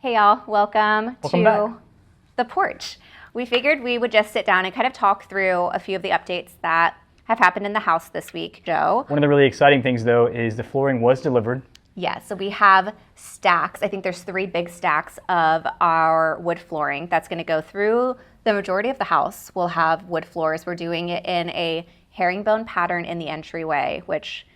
Hey y'all, welcome to back. the porch. We figured we would just sit down and kind of talk through a few of the updates that have happened in the house this week. Joe? One of the really exciting things though is the flooring was delivered. Yeah, so we have stacks. I think there's 3 big stacks of our wood flooring that's going to go through the majority of the house. We'll have wood floors. We're doing it in a herringbone pattern in the entryway, which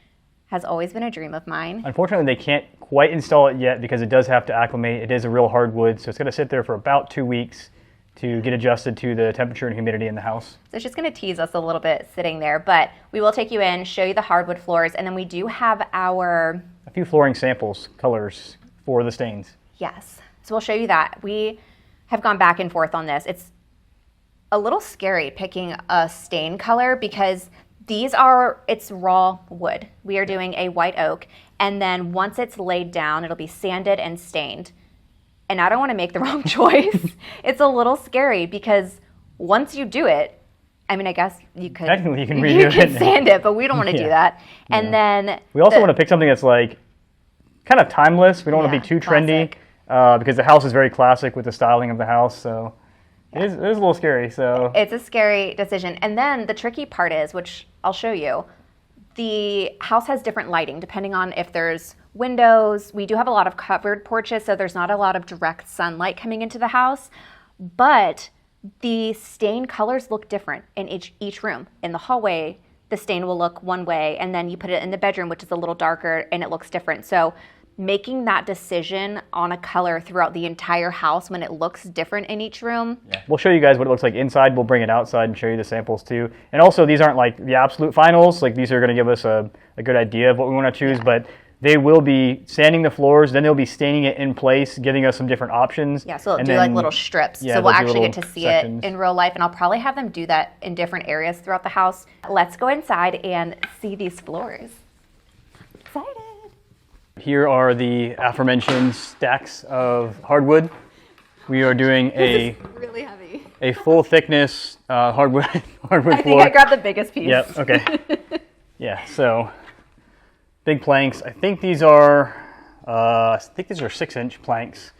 has always been a dream of mine. Unfortunately, they can't quite install it yet because it does have to acclimate. It is a real hardwood, so it's going to sit there for about 2 weeks to get adjusted to the temperature and humidity in the house. So it's just going to tease us a little bit sitting there, but we will take you in, show you the hardwood floors, and then we do have a few flooring samples, colors for the stains. Yes, so we'll show you that. We have gone back and forth on this. It's a little scary picking a stain color because it's raw wood. We are doing a white oak, and then once it's laid down, it'll be sanded and stained. And I don't want to make the wrong choice. It's a little scary because once you do it, I mean, I guess you could. Technically, you can redo it. You can sand it, but we don't want to do that. And then we also want to pick something that's like kind of timeless. We don't want to be too trendy because the house is very classic with the styling of the house. So it is a little scary. So it's a scary decision. And then the tricky part is, which I'll show you, the house has different lighting depending on if there's windows. We do have a lot of covered porches, so there's not a lot of direct sunlight coming into the house, but the stain colors look different in each room. In the hallway, the stain will look one way, and then you put it in the bedroom, which is a little darker, and it looks different. So making that decision on a color throughout the entire house when it looks different in each room. Yeah. We'll show you guys what it looks like inside. We'll bring it outside and show you the samples too. And also, these aren't like the absolute finals. Like, these are going to give us a good idea of what we want to choose, but they will be sanding the floors, then they'll be staining it in place, giving us some different options. Yeah, so they'll do like little strips. Yeah, so we'll actually get to see sections. it in real life, and I'll probably have them do that in different areas throughout the house. Let's go inside and see these floors. Excited. Here are the aforementioned stacks of hardwood. We are doing really heavy. A full thickness hardwood floor. I think I grabbed the biggest piece. Yep, okay. Yeah, so big planks. I think these are 6-inch planks.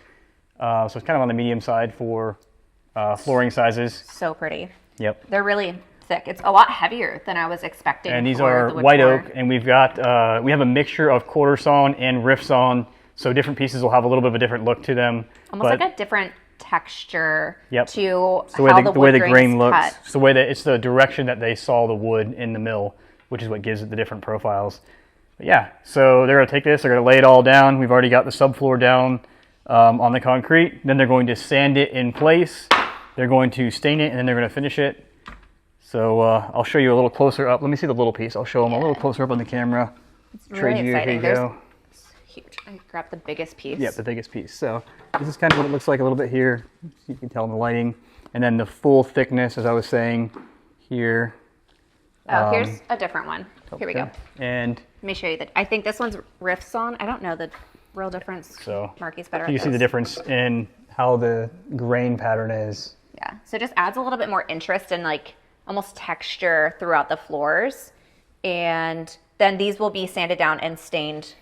So it's kind of on the medium side for flooring sizes. So pretty. Yep. They're really thick. It's a lot heavier than I was expecting. And these are white oak, and we have a mixture of quarter sawn and rift sawn. So different pieces will have a little bit of a different look to them. Almost like a different texture to it's how the way the grain looks. Cut. It's it's the direction that they saw the wood in the mill, which is what gives it the different profiles. But yeah, so they're going to take this, they're going to lay it all down. We've already got the subfloor down on the concrete. Then they're going to sand it in place. They're going to stain it, and then they're going to finish it. So I'll show you a little closer up. Let me see the little piece. I'll show them a little closer up on the camera. It's really exciting. Here you go. It's huge. I grabbed the biggest piece. Yeah, the biggest piece. So this is kind of what it looks like a little bit here. You can tell in the lighting. And then the full thickness, as I was saying, here. Oh, here's a different one. Here we go. And let me show you I think this one's rift sawn. I don't know the real difference. So Marky's better you at see the difference in how the grain pattern is. Yeah, so it just adds a little bit more interest and like almost texture throughout the floors. And then these will be sanded down and stained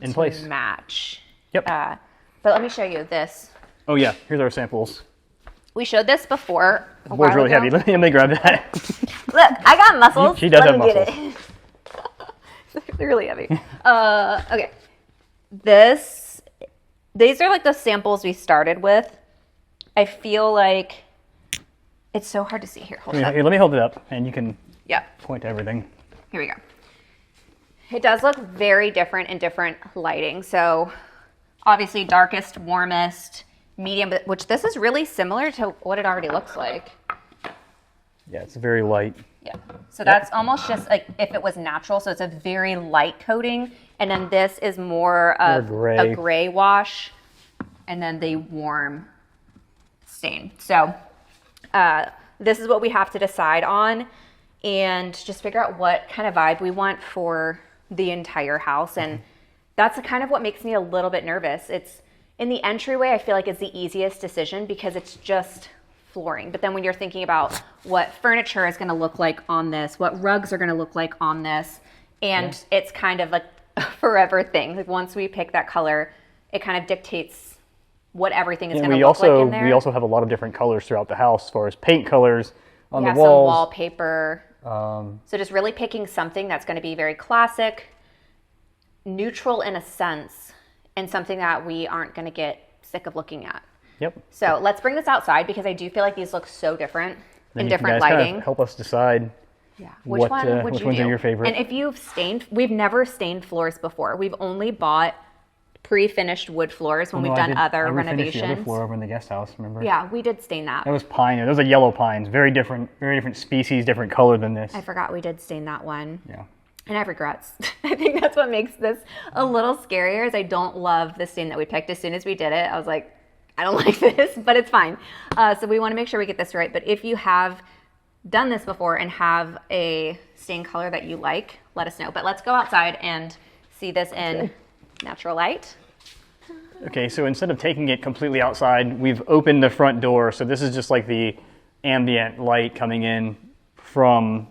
in place. Match. Yep. But let me show you this. Oh yeah, here's our samples. We showed this before. The board's really heavy. Let me grab that. Look, I got muscles. She does have muscles. They're really heavy. Okay. These are like the samples we started with. I feel like it's so hard to see here. Hold on. Here, let me hold it up, and you can point to everything. Here we go. It does look very different in different lighting. So obviously darkest, warmest, medium, which this is really similar to what it already looks like. Yeah, it's very light. Yeah. So that's almost just like if it was natural. So it's a very light coating. And then this is more of a gray wash. And then the warm stain. So this is what we have to decide on and just figure out what kind of vibe we want for the entire house. And that's kind of what makes me a little bit nervous. It's in the entryway, I feel like it's the easiest decision because it's just flooring. But then when you're thinking about what furniture is going to look like on this, what rugs are going to look like on this, and it's kind of like a forever thing. Like once we pick that color, it kind of dictates what everything is And going to look like in there. we also have a lot of different colors throughout the house as far as paint colors on the some walls. wallpaper. So just really picking something that's going to be very classic, neutral in a sense, and something that we aren't going to get sick of looking at. Yep. So let's bring this outside because I do feel like these look so different Then in you different guys kind of lighting. help us decide Which one would which you ones do? are your favorite. And if you've stained, we've never stained floors before. We've only bought pre-finished wood floors when we've done other I refinished renovations. the other floor over in the guest house, remember? Yeah, we did stain that. That was pine. Those are yellow pines. Very different species, different color than this. I forgot we did stain that one. Yeah. And I have regrets. I think that's what makes this a little scarier is I don't love the stain that we picked. As soon as we did it, I was like, I don't like this, but it's fine. So we want to make sure we get this right. But if you have done this before and have a stain color that you like, let us know. But let's go outside and see this in natural light. Okay, so instead of taking it completely outside, we've opened the front door. So this is just like the ambient light coming in from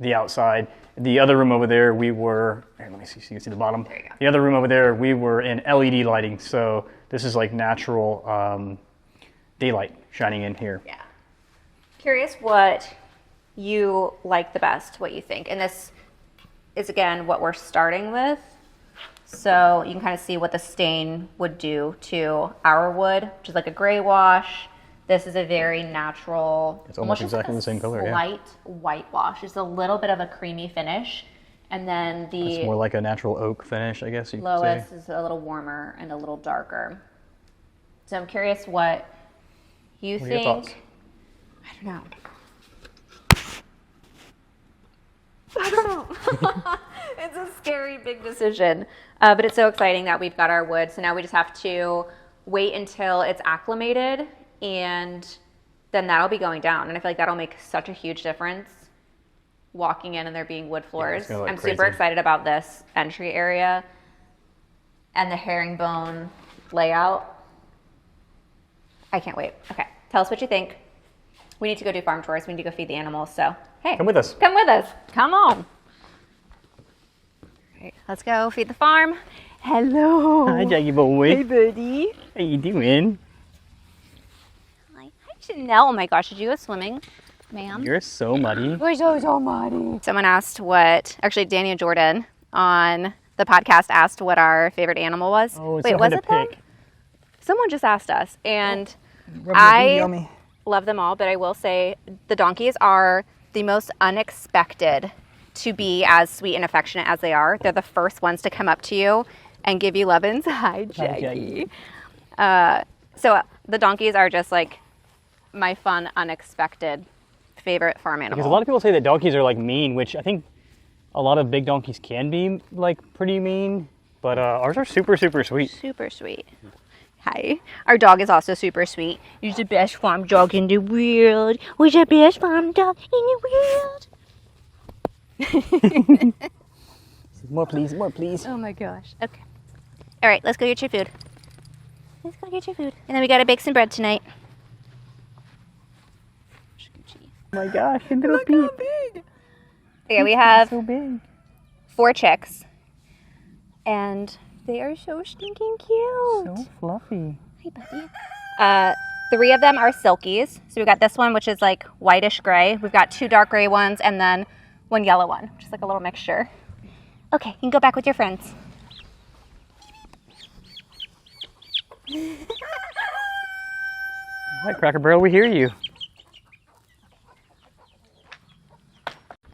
the outside. The other room over there, we were, here, let me see so you can see the bottom. There you go. The other room over there, we were in LED lighting. So this is like natural daylight shining in here. Yeah. Curious what you like the best, what you think. And this is, again, what we're starting with. So you can kind of see what the stain would do to our wood, which is like a gray wash. This is a very natural, It's almost exactly the same color, yeah. Slight whitewash. Just a little bit of a creamy finish. And then It's the more like a natural oak finish, I guess you could lowest say. is a little warmer and a little darker. So I'm curious what you What are your think. thoughts? I don't know. I don't know. It's a scary big decision. But it's so exciting that we've got our wood. So now we just have to wait until it's acclimated and then that'll be going down. And I feel like that'll make such a huge difference walking in and there being wood floors. gonna look I'm crazy. super excited about this entry area and the herringbone layout. I can't wait. Okay, tell us what you think. We need to go do farm tours. We need to go feed the animals. So, hey. Come with us. Come with us. Come on. All right, let's go feed the farm. Hello. Hi, Jackie boy. Hey, buddy. How you doing? Hi, Chanel. Oh my gosh, did you go swimming, ma'am? You're so muddy. We're so muddy. Someone asked actually, Danny and Jordan on the podcast asked what our favorite animal was. Oh, it's Wait, so was hard it to them? pick. Someone just asked us, and Rubbing the I bee on me. love them all, but I will say the donkeys are the most unexpected to be as sweet and affectionate as they are. They're the first ones to come up to you and give you lovin's. Hi, Jackie. So the donkeys are just like my fun, unexpected favorite farm animal. Because a lot of people say that donkeys are like mean, which I think a lot of big donkeys can be like pretty mean, but ours are super, super sweet. Super sweet. Hi. Our dog is also super sweet. He's the best farm dog in the world. We're the best farm dog in the world. More please, more please. Oh my gosh. Okay. All right, let's go get your food. Let's go get your food. And then we gotta bake some bread tonight. Oh my gosh, a little bee. Okay, we have So big. 4 chicks. And they are so stinking cute. So fluffy. Hey, buddy. 3 of them are silkies. So we've got this one, which is like whitish gray. We've got 2 dark gray ones and then 1 yellow one, which is like a little mixture. Okay, you can go back with your friends. All right, Cracker Barrel, we hear you.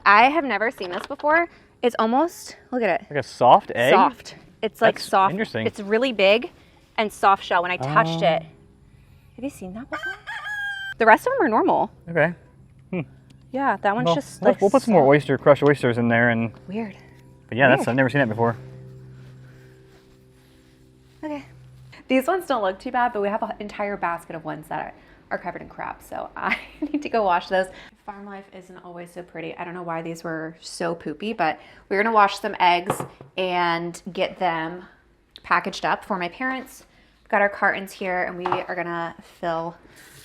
I have never seen this before. It's almost, look at it. Like a soft egg? Soft. It's like That's soft. interesting. It's really big and soft shell. When I touched it, have you seen that before? The rest of them are normal. Okay. Yeah, that one's Well, just we'll like put some more crushed oysters in there, and weird. but yeah, I've never seen that before. Okay. These ones don't look too bad, but we have an entire basket of ones that are covered in crap, so I need to go wash those. Farm life isn't always so pretty. I don't know why these were so poopy, but we're gonna wash some eggs and get them packaged up for my parents. We've got our cartons here, and we are gonna fill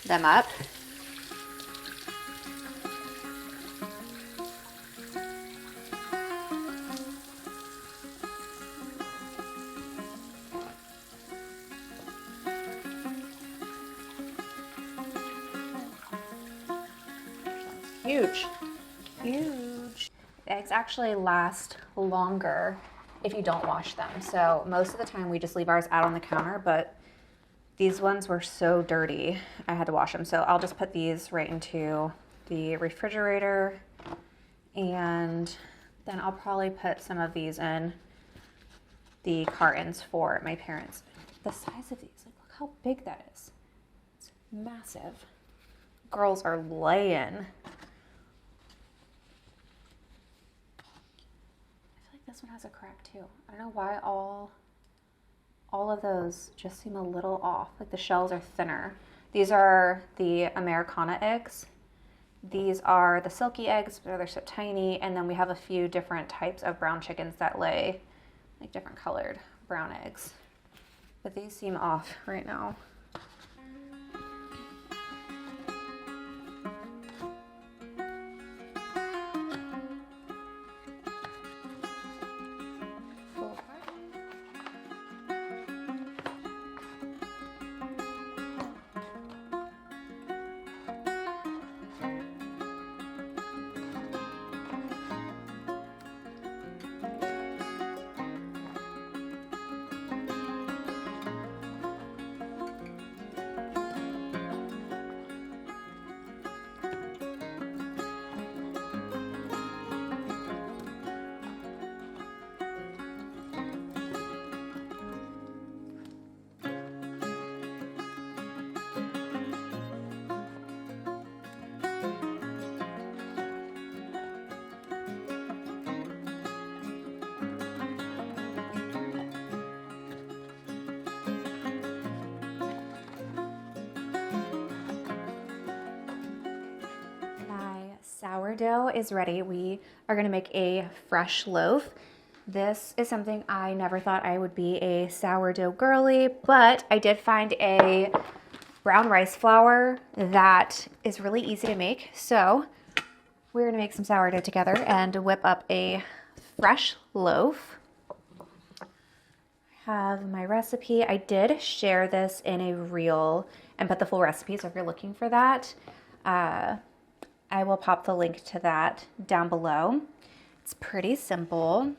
them up. Huge. Huge. Eggs actually last longer if you don't wash them. So most of the time we just leave ours out on the counter, but these ones were so dirty, I had to wash them. So I'll just put these right into the refrigerator, and then I'll probably put some of these in the cartons for my parents. The size of these, like, look how big that is. It's massive. Girls are laying. This one has a crack too. I don't know why all of those just seem a little off. Like the shells are thinner. These are the Americana eggs. These are the silky eggs, but they're so tiny. And then we have a few different types of brown chickens that lay like different colored brown eggs. But these seem off right now. Sourdough is ready. We are going to make a fresh loaf. This is something I never thought I would be a sourdough girly, but I did find a brown rice flour that is really easy to make. So we're going to make some sourdough together and whip up a fresh loaf. I have my recipe. I did share this in a reel and put the full recipe, so if you're looking for that, I will pop the link to that down below. It's pretty simple.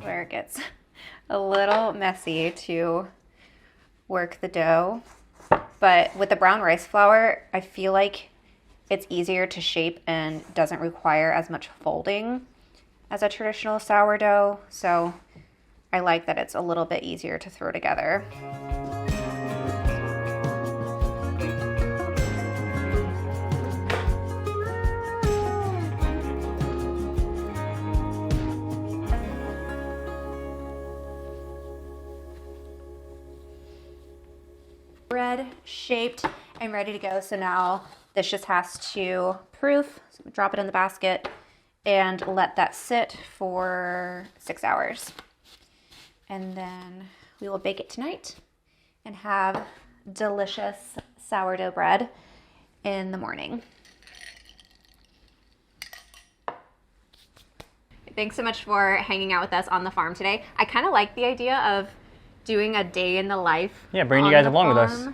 It gets a little messy to work the dough, but with the brown rice flour, I feel like it's easier to shape and doesn't require as much folding as a traditional sourdough. So I like that it's a little bit easier to throw together. Bread shaped and ready to go. So now this just has to proof. So drop it in the basket and let that sit for 6 hours. And then we will bake it tonight and have delicious sourdough bread in the morning. Thanks so much for hanging out with us on the farm today. I kind of like the idea of doing a day in the life. Yeah, bringing you guys along with us.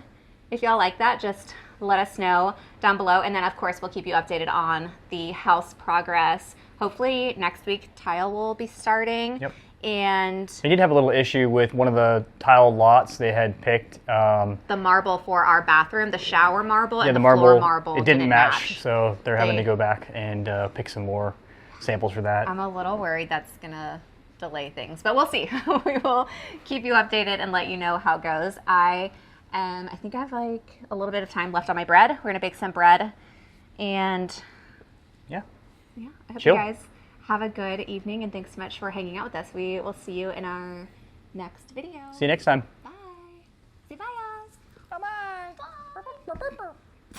If y'all like that, just let us know down below. And then, of course, we'll keep you updated on the house progress. Hopefully, next week, tile will be starting. Yep. And they did have a little issue with one of the tile lots they had picked. The marble for our bathroom, the shower marble, and the floor marble it didn't match. So they're having to go back and pick some more samples for that. I'm a little worried that's going to delay things, but we'll see. We will keep you updated and let you know how it goes. I think I have like a little bit of time left on my bread. We're going to bake some bread. And yeah, I hope you guys have a good evening, and thanks so much for hanging out with us. We will see you in our next video. See you next time. Bye. Say bye, guys. Bye-bye. Bye.